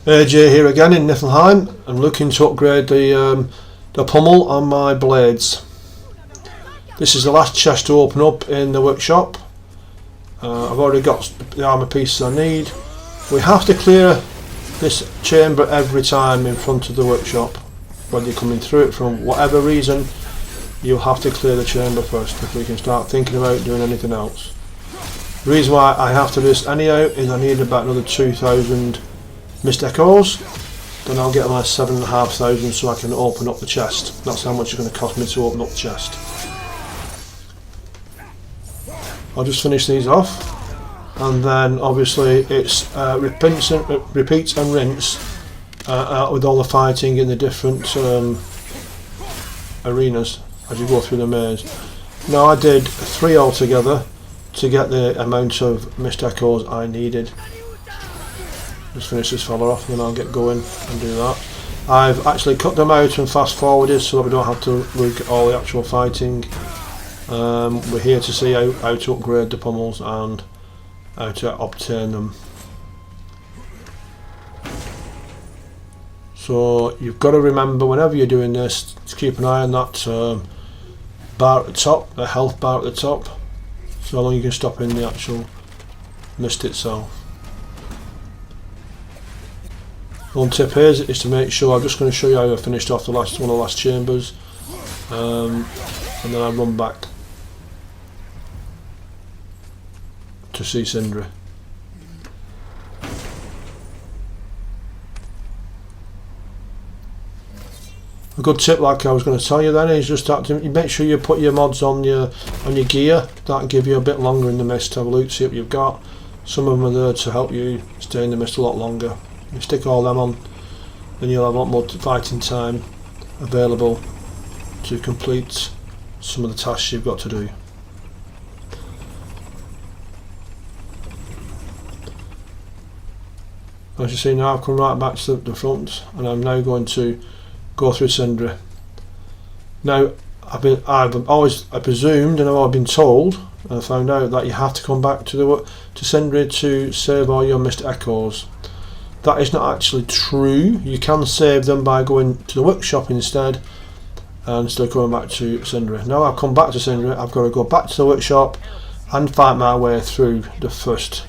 AJ here again in Niflheim. I'm looking to upgrade the pommel on my blades. This is the last chest to open up in the workshop. I've already got the armour pieces I need. We have to clear this chamber every time in front of the workshop. Whether you're coming through it from whatever reason, you'll have to clear the chamber first before you can start thinking about doing anything else. The reason why I have to do this anyhow is I need about another 2,000 mist echoes. Then I'll get my 7,500 so I can open up the chest. That's how much it's going to cost me to open up the chest. I'll just finish these off, and then obviously it's repeat and rinse with all the fighting in the different arenas as you go through the maze. Now I did 3 altogether to get the amount of mist echoes I needed. Just finish this fella off and then I'll get going and do that. I've actually cut them out and fast forwarded so that we don't have to look at all the actual fighting. We're here to see how to upgrade the pommels and how to obtain them. So you've got to remember whenever you're doing this to keep an eye on that bar at the top, the health bar at the top, so long you can stop in the actual mist itself. One tip here is to make sure, I'm just going to show you how I finished off one of the last chambers, and then I run back to see Sindri. A good tip, like I was going to tell you then, is just that to make sure you put your mods on your gear. That'll give you a bit longer in the mist. Have a look, see what you've got. Some of them are there to help you stay in the mist a lot longer. You stick all them on, then you'll have a lot more fighting time available to complete some of the tasks you've got to do. As you see now, I've come right back to the front, and I'm now going to go through Sindri. Now, I've always presumed, and I've always been told, and I found out that you have to come back to Sindri to save all your mist echoes. That is not actually true. You can save them by going to the workshop instead, and still coming back to Sindri. Now I've come back to Sindri, I've got to go back to the workshop and fight my way through the first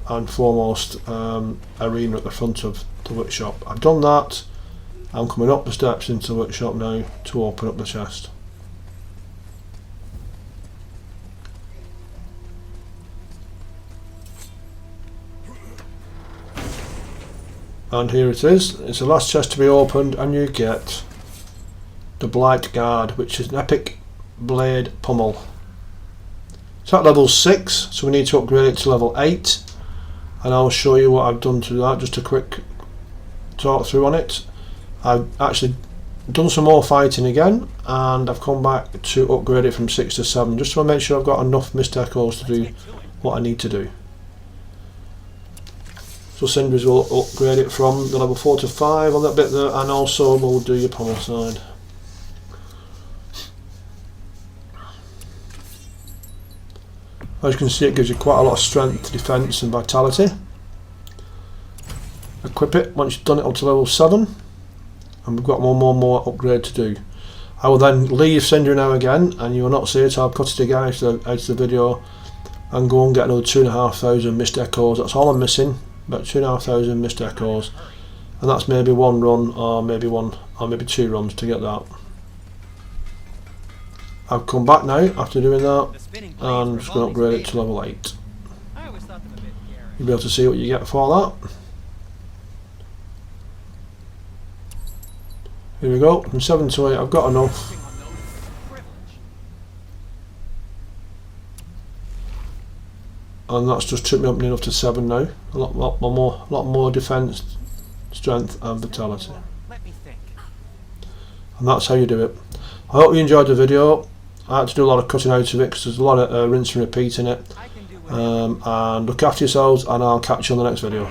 and foremost arena at the front of the workshop. I've done that. I'm coming up the steps into the workshop now to open up the chest. And here it is. It's the last chest to be opened, and you get the Blight Guard, which is an Epic Blade Pommel. It's at level 6, so we need to upgrade it to level 8. And I'll show you what I've done to that, just a quick talk through on it. I've actually done some more fighting again, and I've come back to upgrade it from 6 to 7, just to make sure I've got enough mist echoes to do what I need to do. So Sindri's will upgrade it from the level 4 to 5 on that bit there, and also we'll do your pommel side. As you can see, it gives you quite a lot of strength, defence and vitality. Equip it once you've done it up to level 7, and we've got one more upgrade to do. I will then leave Sindri now again, and you will not see it. I'll cut it again out of the video and go and get another 2,500 mist echoes. That's all I'm missing, about 2,500 mist echoes, and that's maybe one run or maybe 2 runs to get that. I've come back now after doing that, and I'm just going to upgrade it to level 8. You'll be able to see what you get for that. Here we go, from 7 to 8 I've got enough. And that's just took me up enough to 7 now. A lot more defence, strength and vitality. And that's how you do it. I hope you enjoyed the video. I had to do a lot of cutting out of it because there's a lot of rinse and repeat in it. And look after yourselves, and I'll catch you on the next video.